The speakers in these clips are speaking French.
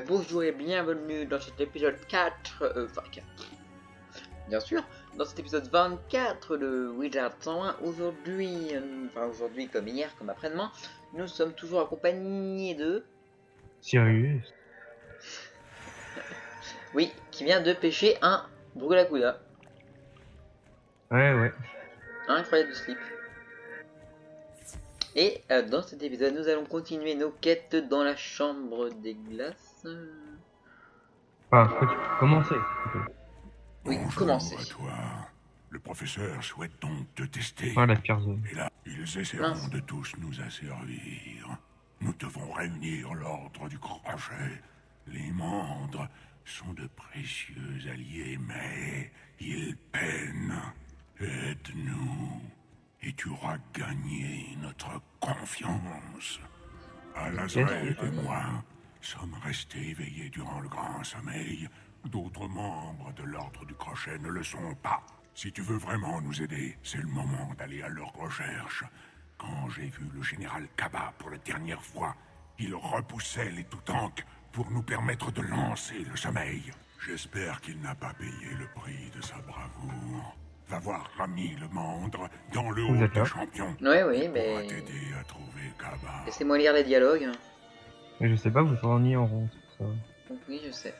Bonjour et bienvenue dans cet épisode 4, enfin 4, bien sûr, dans cet épisode 24 de Wizard 101. Aujourd'hui, enfin aujourd'hui comme hier, comme après-demain, nous sommes toujours accompagnés de... Sirius. Oui, qui vient de pêcher un Brulacuda. Ouais. Incroyable slip. Et dans cet épisode, nous allons continuer nos quêtes dans la chambre des glaces. Enfin, tu peux commencer. Oui, Bonjour commencez. à toi. Le professeur souhaite donc te tester. Ah, la pire zone. Et là, ils essaieront Mince. de tous nous asservir. Nous devons réunir l'ordre du crochet. Les mandres sont de précieux alliés, mais ils peinent. Aide-nous, et tu auras gagné notre confiance. Alazred et moi sommes restés éveillés durant le grand sommeil. D'autres membres de l'ordre du crochet ne le sont pas. Si tu veux vraiment nous aider, c'est le moment d'aller à leur recherche. Quand j'ai vu le général Kaba pour la dernière fois, il repoussait les Toutanks pour nous permettre de lancer le sommeil. J'espère qu'il n'a pas payé le prix de sa bravoure. Va voir Rami le Mandre dans le Vous hall êtes là? des champions. Oui, Il pourra mais... t'aider à trouver Kaba. Laissez-moi lire les dialogues. Mais je sais pas, vous tournez en rond, c'est pour ça. Donc oui, je sais.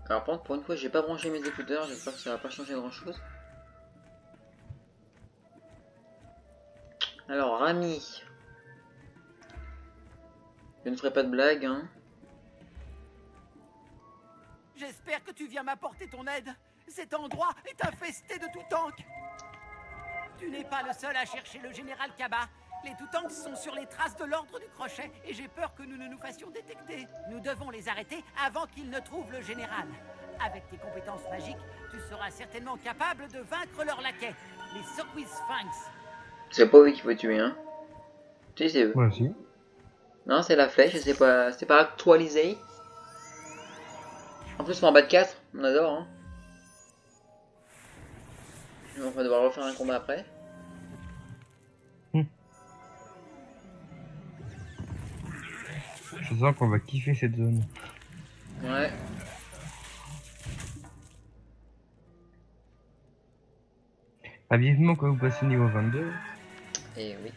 Alors par contre, pour une fois, j'ai pas branché mes écouteurs, j'espère que ça va pas changer grand chose. Alors, Rami. Je ne ferai pas de blague, hein. J'espère que tu viens m'apporter ton aide. Cet endroit est infesté de Toutanks. Tu n'es pas le seul à chercher le général Kaba. Les Toutanks sont sur les traces de l'ordre du crochet et j'ai peur que nous ne nous fassions détecter. Nous devons les arrêter avant qu'ils ne trouvent le général. Avec tes compétences magiques, tu seras certainement capable de vaincre leurs laquais, les Soquis Sphinx. C'est pas eux qu'il faut tuer, hein. Si, c'est eux. Moi aussi. Non, c'est la flèche, c'est pas actualisé. En plus, c'est en bas de 4, on adore, hein. On va devoir refaire un combat après. Je sens qu'on va kiffer cette zone. Ouais. Ah, vivement quand vous passez niveau 22. Et oui.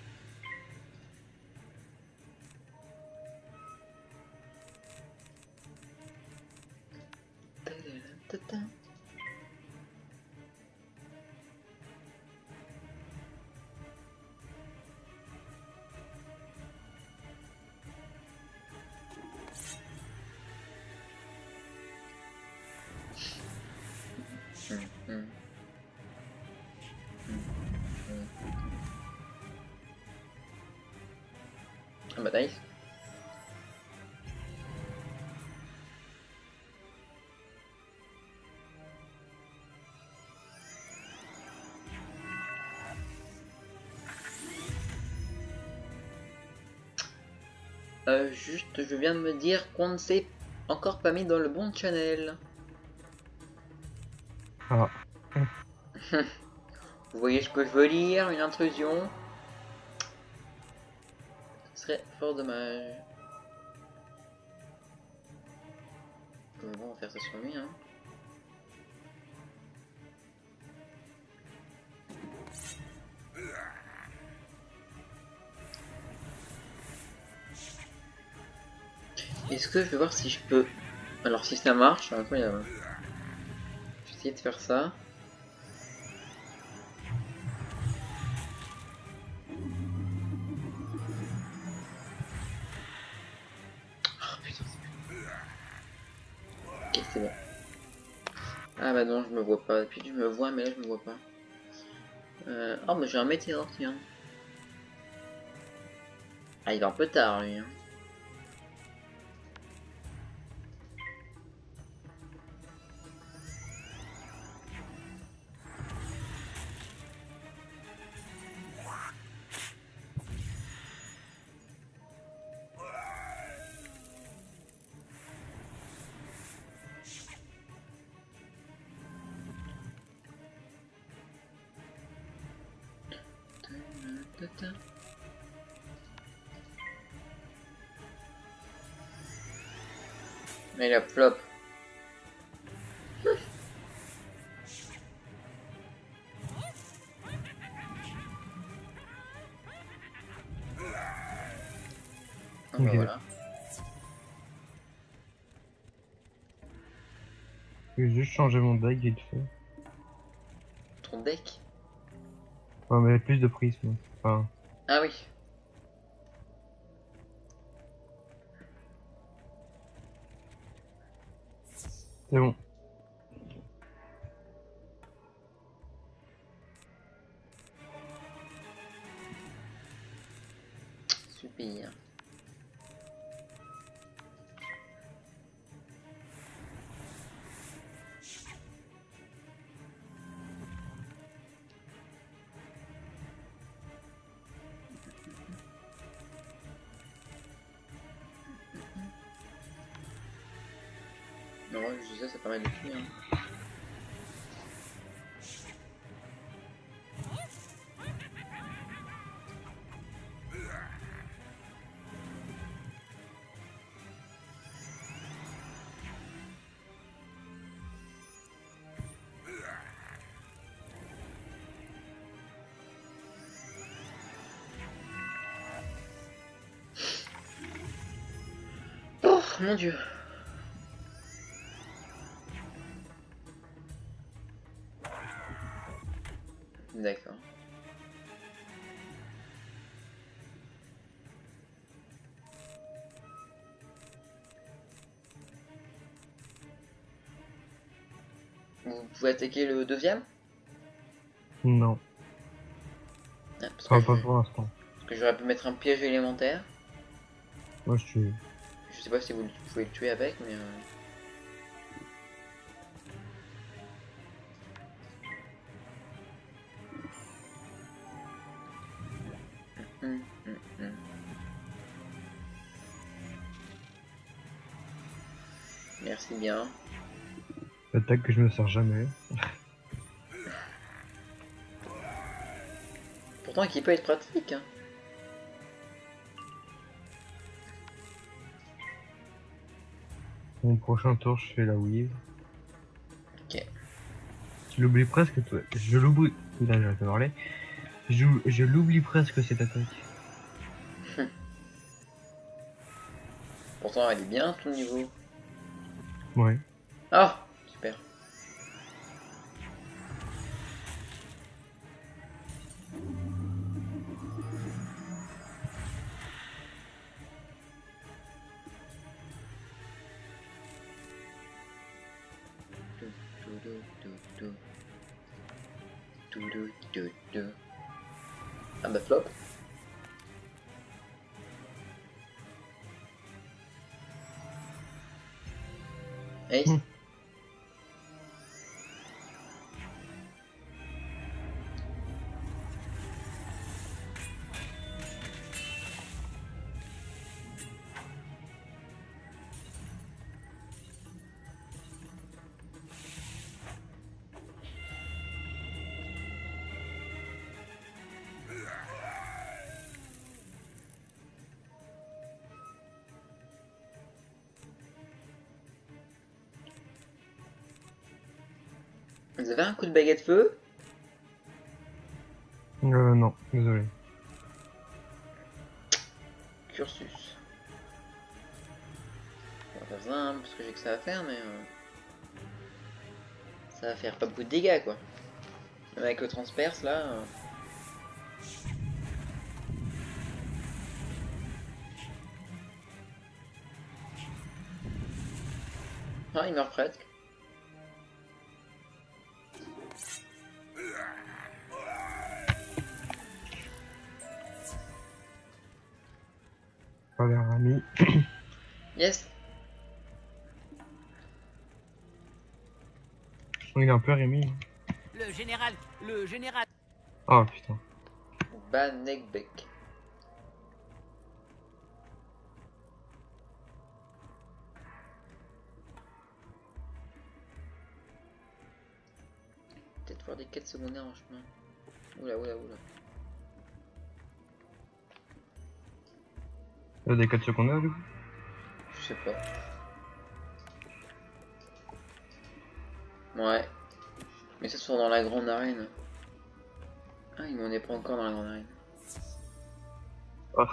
Ah bah nice. Juste, je viens de me dire qu'on ne s'est encore pas mis dans le bon channel. Ah. Vous voyez ce que je veux dire, une intrusion. Ce serait fort dommage. Mais bon, on va faire ça sur lui, hein. Est-ce que je vais voir si je peux... Alors si ça marche, c'est incroyable. Je vais essayer de faire ça. Oh putain, ok, c'est bon. Ah bah non, je me vois pas. Puis je me vois, mais là je me vois pas. Oh, mais j'ai un météore, tiens. Ah, il est un peu tard, lui. Hein. Mais la flop. Ah bah Ok. voilà. Je vais juste changer mon deck vite fait. Ton deck. On va mettre plus de prisme. Enfin, Ah oui. c'est bon. Super. Non, je disais, ça permet de finir. Oh mon dieu. D'accord. Vous pouvez attaquer le deuxième? Non. Ah, parce Enfin, que pas pour l'instant. parce que j'aurais pu mettre un piège élémentaire. Moi, je suis. Je sais pas si vous pouvez le tuer avec, mais... hum, hum, hum. Merci bien. L'attaque que je me sers jamais. Pourtant, qui peut être pratique. Hein. Mon prochain tour, je fais la weave. Ok. Je l'oublie presque, toi. Je l'oublie. Là, j'arrête de parler. Je l'oublie presque cette attaque. Pourtant, elle est bien, ton niveau. Ouais. Ah, super. Ah bah flop. Ace. Hmm. Vous avez un coup de baguette feu? Non, désolé. Cursus. On va faire ça, hein, parce que j'ai que ça à faire, mais... ça va faire pas beaucoup de dégâts, quoi. Même avec le transperce, là... Ah, il meurt presque. Pas l'air ami. Yes. Il est un peu Rémi. Le général... Oh putain. Banekbeck. Peut-être voir des quêtes secondaires en chemin. Oula, oula, oula. Il y a des 4 secondaires du coup. Je sais pas. Ouais. Mais ça se fait dans la grande arène. Ah, il m'en est pas encore dans la grande arène. Oh,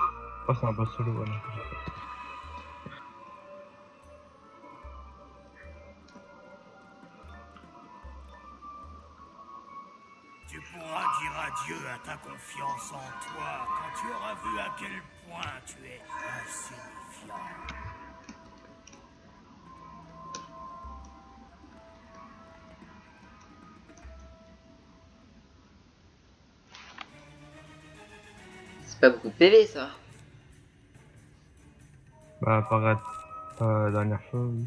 oh c'est un boss solo, voilà. Tu pourras dire adieu à ta confiance en toi quand tu auras vu à quel point tu es insignifiant. C'est pas beaucoup de PV ça. Bah, pareil, la dernière fois, oui.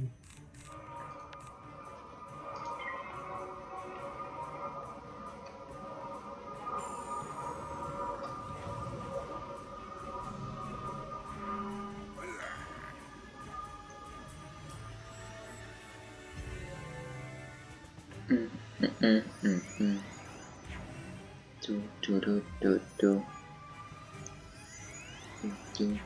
Tout, tout, tout, tout, tout. Tout.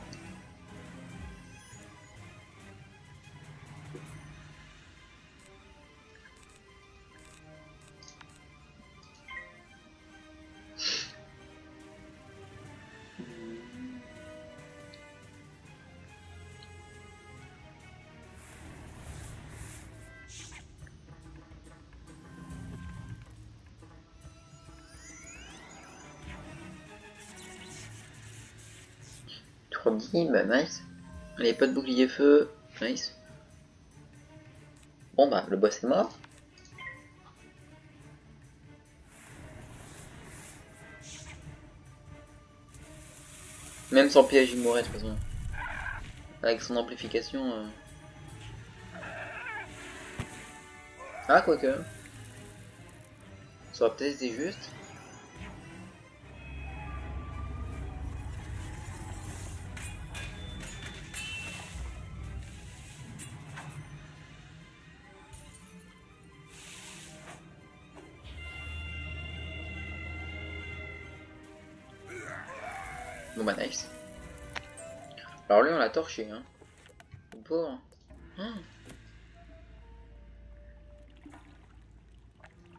Bah nice. Allez, pas de bouclier feu. Nice. Bon bah, le boss est mort. Même sans piège, il mourrait de toute façon. Avec son amplification. Ah, quoique. Ça aurait peut-être été juste. Bon bah nice. Alors lui on l'a torché hein. Le pauvre.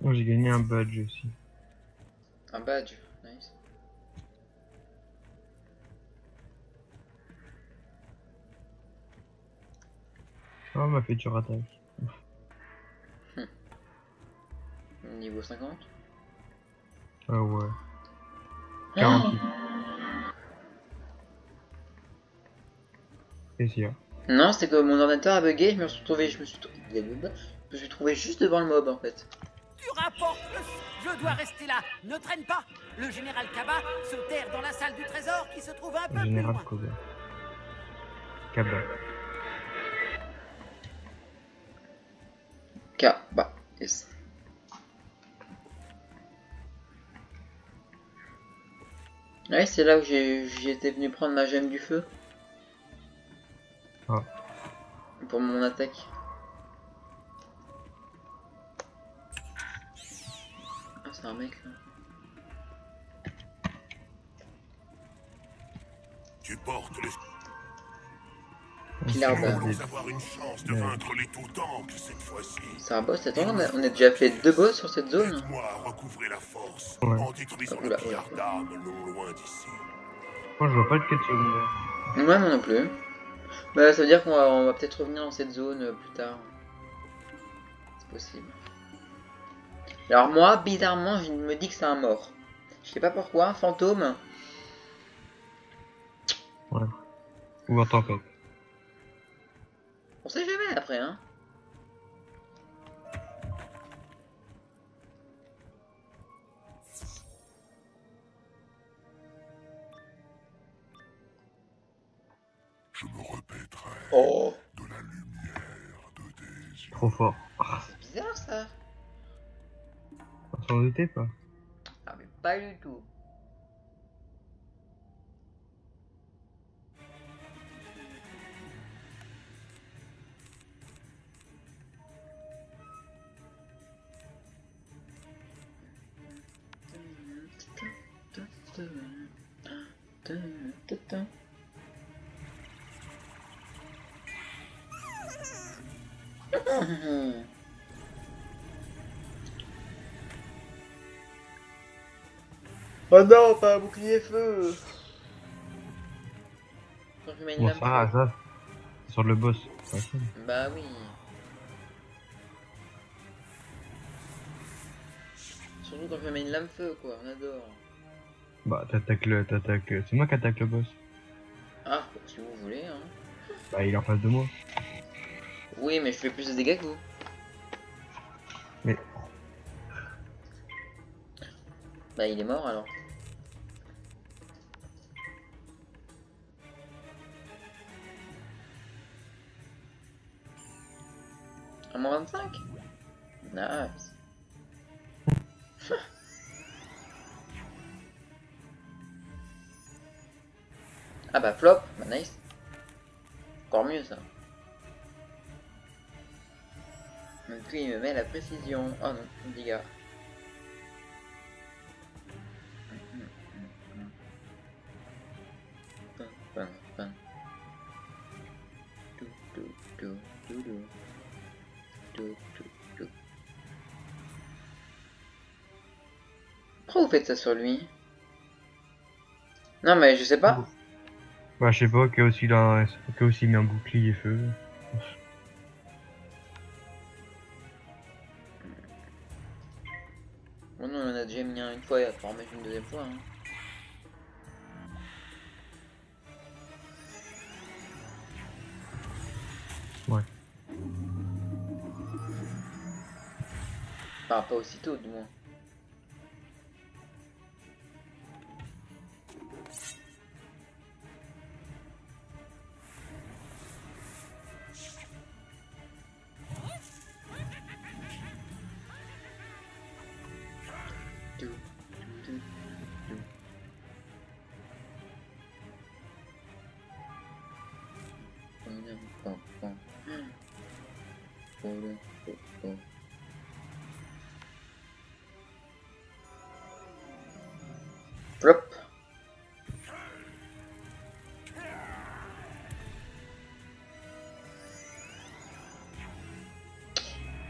Oh, j'ai gagné un badge aussi. Un badge, nice. Oh, on m'a fait du ratage. Niveau 50. Ah ouais. 48. Qu'est-ce qu'il y a? Non, c'était que mon ordinateur a bugué, je me suis trouvé juste devant le mob en fait. Tu rapportes le... Je dois rester là. Ne traîne pas. Le général Kaba se terre dans la salle du trésor qui se trouve un peu plus Général loin. Koba. Kaba. Bah, yes. Ouais, c'est là où j'étais venu prendre ma gemme du feu. Ah. Pour mon attaque. Ah, c'est un mec là. Tu portes le... Killer Nous Ball. allons avoir une chance de vaincre les Toutanks cette fois-ci. C'est un boss, attends, on a déjà fait 2 boss sur cette zone. Aide-moi à recouvrer la force Ouais. en détruisant Oula, le pillard d'armes non loin d'ici. Moi, je vois pas de quête secondaire. Ouais, moi non plus. Bah, ça veut dire qu'on va peut-être revenir dans cette zone plus tard. C'est possible. Alors moi, bizarrement, je me dis que c'est un mort. Je sais pas pourquoi, un fantôme. Ouais. Ou en tempête. On sait jamais après, hein. Je me répéterai Oh, de la lumière de tes yeux. Trop fort. c'est bizarre ça. On s'en doutait pas. Ah mais pas du tout. Oh non, pas un bouclier feu. Quand je mets une Bon, lame ça, feu. ça, c'est sur le boss. Facile. Bah oui. Surtout quand je mets une lame feu, quoi, on adore. Bah, t'attaques. C'est moi qui attaque le boss. Ah, si vous voulez, hein. Bah, il est en face de moi. Oui, mais je fais plus de dégâts que vous. Mais, Bah, il est mort alors. À moins 25. Nice. Ah bah flop, bah nice. Encore mieux ça. Donc lui il me met la précision. Oh non, dégâts. Pin, pin. Dou, dou, dou, dou, dou. Dou, dou, dou. Pourquoi vous faites ça sur lui? Non mais je sais pas. bah, je sais pas, Chaos il met un bouclier feu. Bon non, on en a déjà mis un une fois et on en mettre une deuxième fois. Hein. Ouais. Enfin, pas aussitôt du moins. Dou, dou, dou. Pom, pom, pom. Pom, pom, pom. Plop.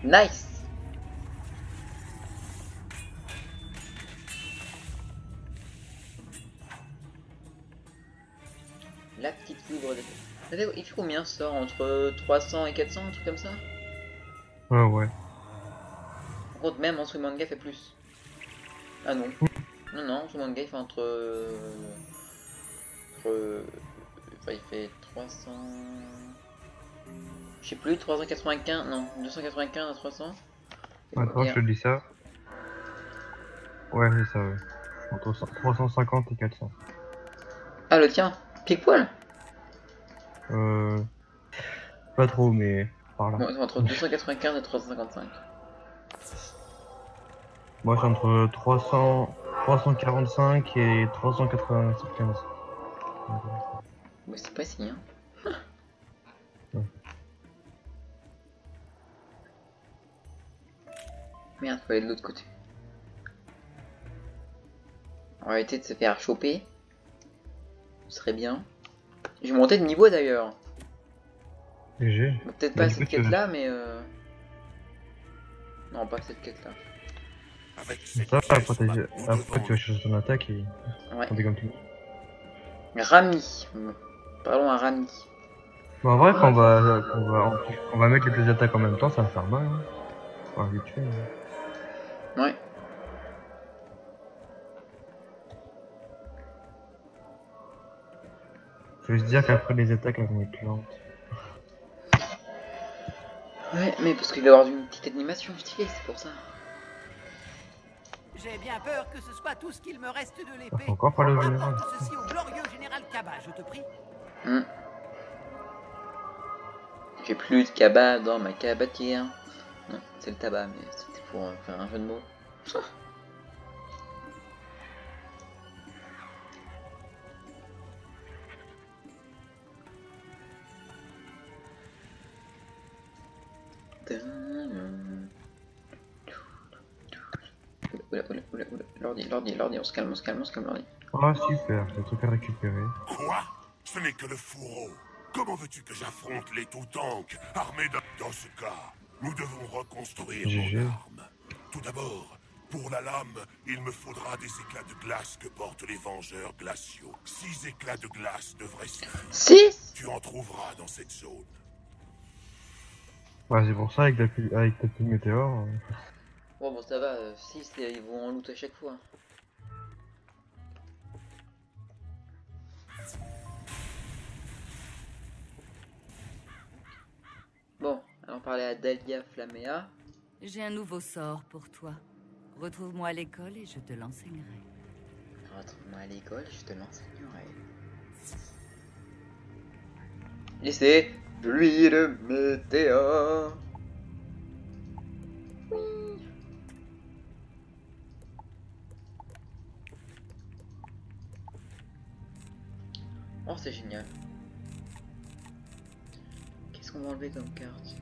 Nice. La petite foudre de... Il fait combien ça sort? Entre 300 et 400, un truc comme ça? Ouais, ouais. Par contre, même en sous manga fait plus. Ah non. Non, non, sous manga il fait enfin, il fait 300... Je sais plus, 395... Non, 295 à 300. Attends, je te dis ça. Ouais, c'est ça, ouais. Entre 350 et 400. Ah, le tien, pile poil. Pas trop, mais par là. Bon, c'est entre 295 et 355. Moi, c'est entre 345 et 395. Ouais, c'est pas si, hein. Ouais. Merde, faut aller de l'autre côté. On va éviter de se faire choper. Ce serait bien. J'ai monté de niveau d'ailleurs. GG. Peut-être Bah, pas du cette coup, tu- quête là, mais non, pas cette quête là. Avec cette Ça, pièce, après, nous après, devons- tu vas chercher ton attaque et Ouais. on fait comme tout. Rami. Parlons à Rami. Bon, en vrai, on va mettre les deux attaques en même temps, ça va faire mal. Hein. Enfin, vite fait, hein. Ouais. Faut juste dire qu'après les attaques, elles vont être lentes. Ouais, mais parce qu'il va y avoir une petite animation stylée, c'est pour ça. J'ai bien peur que ce soit tout ce qu'il me reste de Ah, l'épée. faut encore parler au général. Apporte ceci au glorieux général Kaba, je te prie. J'ai plus de cabas dans ma cabatière. Non, c'est le tabac, mais c'était pour faire un jeu de mots. L'ordi, on se calme, l'ordi. Ah, super, j'ai truc à récupérer. Quoi? Ce n'est que le fourreau. Comment veux-tu que j'affronte les Toutanks armés Dans ce cas, nous devons reconstruire GG. mon arme. Tout d'abord, Pour la lame, il me faudra des éclats de glace que portent les vengeurs glaciaux. 6 éclats de glace devraient suffire. 6. Tu en trouveras dans cette zone. Ouais, c'est pour ça, avec ta pluie météore. Bon, ça va, 6, ils vont en loot à chaque fois. Bon, allons parler à Dahlia Flammea. J'ai un nouveau sort pour toi. Retrouve-moi à l'école et je te l'enseignerai. Retrouve-moi à l'école, je te l'enseignerai. Lycée, pluie de météore. Oui. Oh, c'est génial. Qu'est-ce qu'on va enlever comme carte?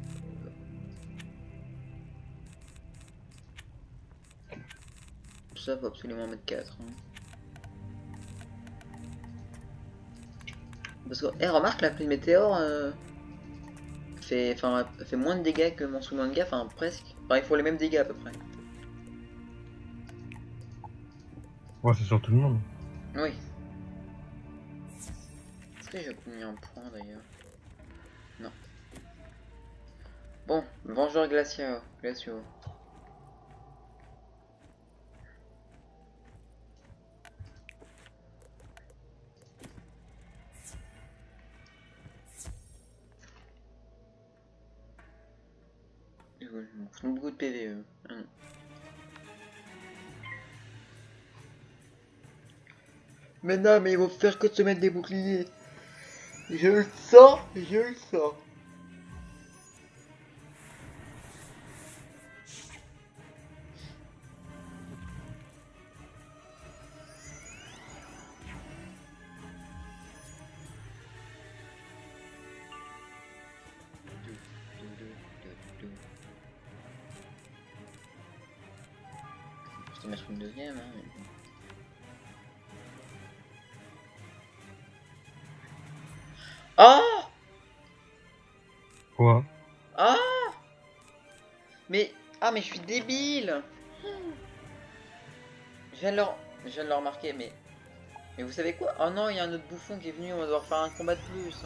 Ça, faut absolument mettre 4. Hein. Parce que, remarque, la pluie de météore fait moins de dégâts que mon sous-manga, enfin presque. Enfin, il faut les mêmes dégâts à peu près. Ouais, c'est sur tout le monde. Oui. Est-ce que j'ai obtenu un point d'ailleurs? Non. Bon, Vengeur Glaciaux. Ils font beaucoup de PV. Mais non, mais ils vont faire que de se mettre des boucliers. Je le sens, je le sens. Je vais mettre une deuxième. Hein, mais bon. Ah! Quoi? Ah! Mais... Ah, mais je suis débile! Je viens de le remarquer, mais... Mais vous savez quoi? Oh non, il y a un autre bouffon qui est venu, on va devoir faire un combat de plus.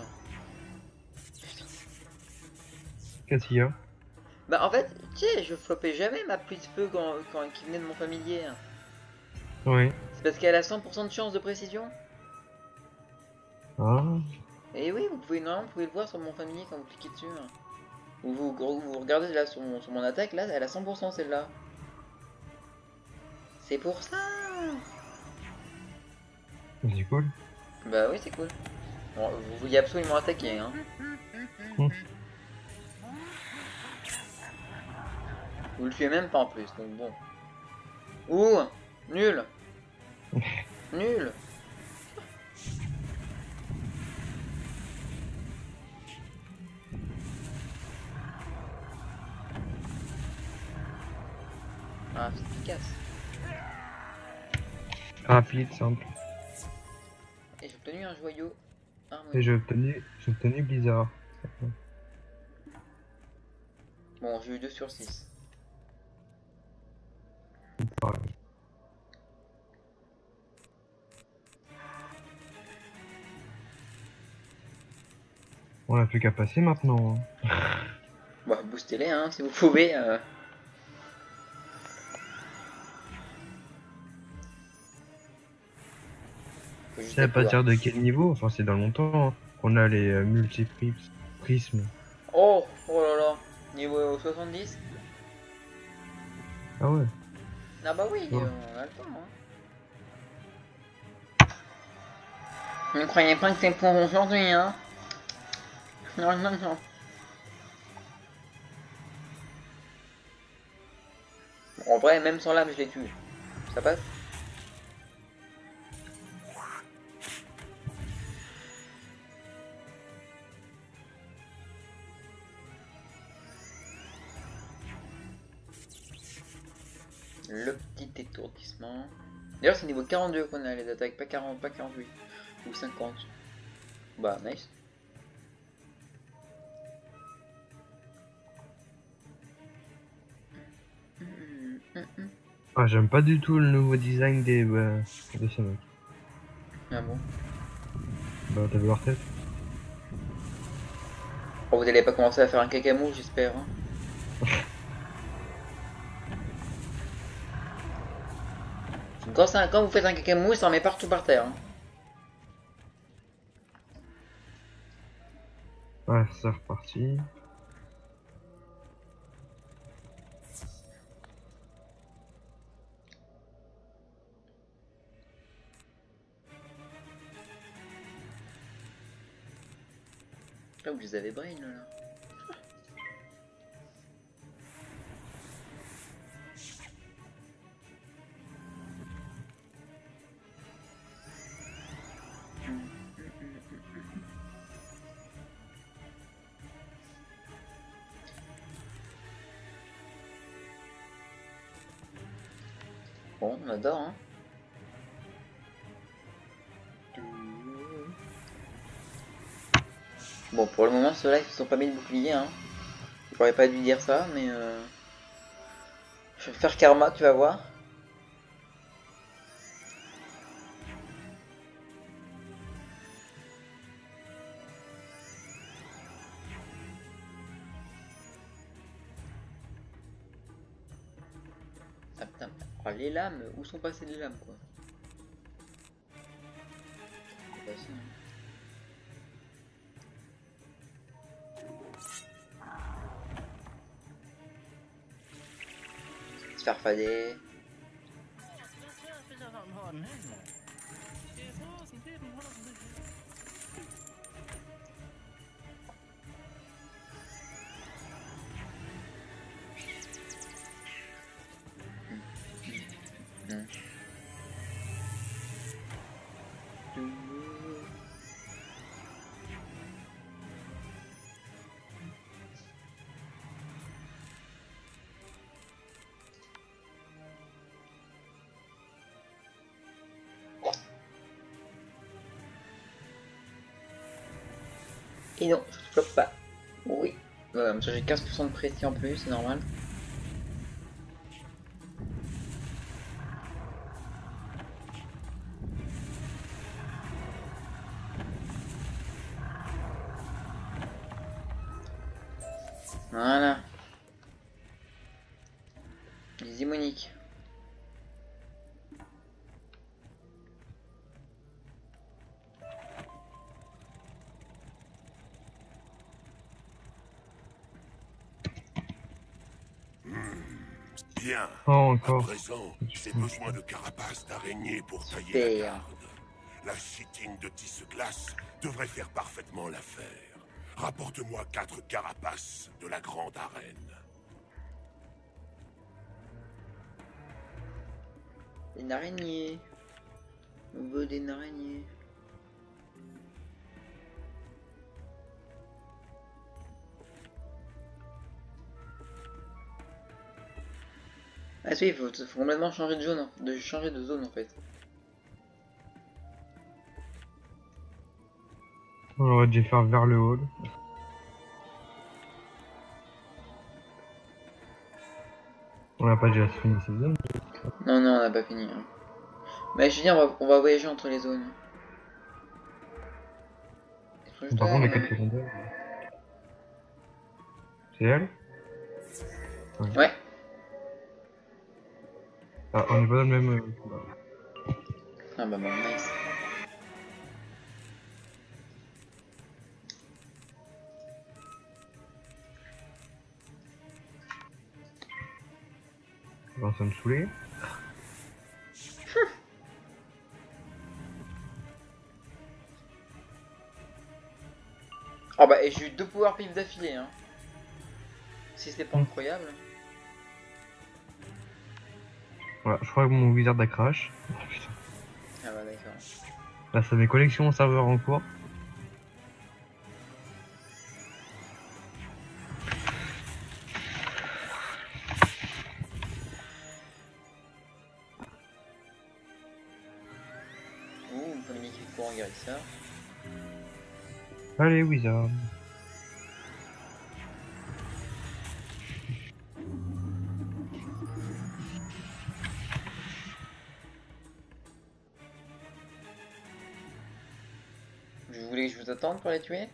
Qu'est-ce qu'il y a? Bah en fait, tu sais, je flopais jamais ma pluie de feu quand qui venait de mon familier. Oui. C'est parce qu'elle a 100% de chance de précision. Ah. Et oui, vous pouvez le voir sur mon familier quand vous cliquez dessus. Ou vous regardez là sur mon attaque, là, elle a 100% celle-là. C'est pour ça. C'est cool. Bah oui, c'est cool. Bon, vous vouliez absolument attaquer, hein. Vous le tuez même pas en plus, donc bon. Ouh, nul. Nul. Ah, c'est efficace. Rapide, simple. Et j'ai obtenu un joyau. Et j'ai obtenu Blizzard. Bon, j'ai eu 2 sur 6. Ouais. On a plus qu'à passer maintenant. Bah, boostez-les, hein, si vous pouvez. C'est à partir de quel niveau? Enfin, c'est dans longtemps hein, qu'on a les multiprismes. Oh, oh là là. Niveau 70? Ah ouais. Ah bah oui, Ouais. on a le temps. Hein. Ne croyez pas que c'est pour aujourd'hui, hein. Non, non, non. En vrai, même sans lame, je les tue. Ça passe? Le petit étourdissement. D'ailleurs, c'est niveau 42 qu'on a les attaques, pas 40, pas 48. Ou 50. Bah, nice. Ah, j'aime pas du tout le nouveau design de ce mec. Ah bon? Bah, t'as vu leur tête? Oh, vous allez pas commencer à faire un cacamou, j'espère. Hein. Quand vous faites un cacamou, ça en met partout par terre. Hein. Ouais, c'est reparti. Là, vous les avez brain, là. Bon, on adore, hein. Bon, pour le moment, ceux-là, ils se sont pas mis de bouclier, hein. J'aurais pas dû dire ça, mais je vais faire karma, tu vas voir. Ah putain, oh, les lames, où sont passées les lames, quoi? C'est pas ça, hein. Se faire fader. Et non, ça ne floppe pas. Oui. Ça j'ai 15% de pression en plus, c'est normal. Voilà. Les Monique. Bien. Oh, À encore. présent, j'ai besoin de carapaces d'araignée pour tailler la Super. garde. La chitine de tisse-glace devrait faire parfaitement l'affaire. Rapporte-moi 4 carapaces de la grande arène. Une araignée. On veut des araignées. Ah si, il faut complètement changer de zone, de zone en fait. On aurait dû faire vers le hall. On n'a pas déjà fini cette zone. Non, non, on n'a pas fini. Hein. Mais je veux dire, on va voyager entre les zones. Par contre, les 4 secondaires. C'est elle? Ouais. Ah, on est pas dans le même. Ah bah bon, nice. On va me saouler. Oh bah, et j'ai eu 2 pouvoirs pif d'affilée, hein. Si c'était pas incroyable. Voilà, je crois que mon wizard a crash. Oh, putain. Ah bah d'accord. Là, ça met connexion au serveur en cours. Ouh, une polémique de courant guérisseur. Allez, wizard. Vous voulez que je vous attende pour les tuer?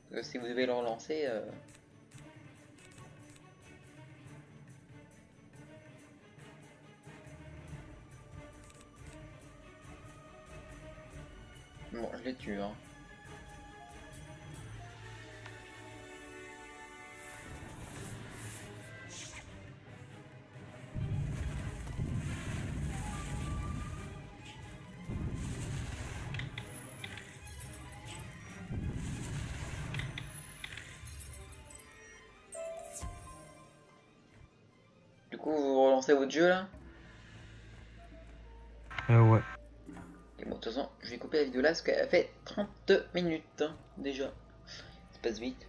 Parce que si vous devez le relancer... Bon, je les tue, hein. Du coup, vous relancez votre jeu là? Ouais. Et bon, de toute façon, je vais couper la vidéo là parce qu'elle fait 32 minutes hein, déjà. Ça passe vite.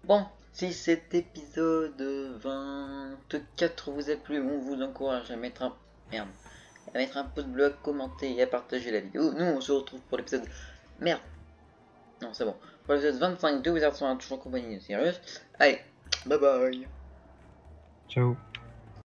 Bon, si cet épisode 24 vous a plu, on vous encourage à mettre un... Merde. À mettre un pouce bleu, à commenter et à partager la vidéo. Nous, on se retrouve pour l'épisode... Merde. Non, c'est bon. Pour l'épisode 25 de Wizard 101, toujours en compagnie de Sirius. Allez, bye bye. Ciao.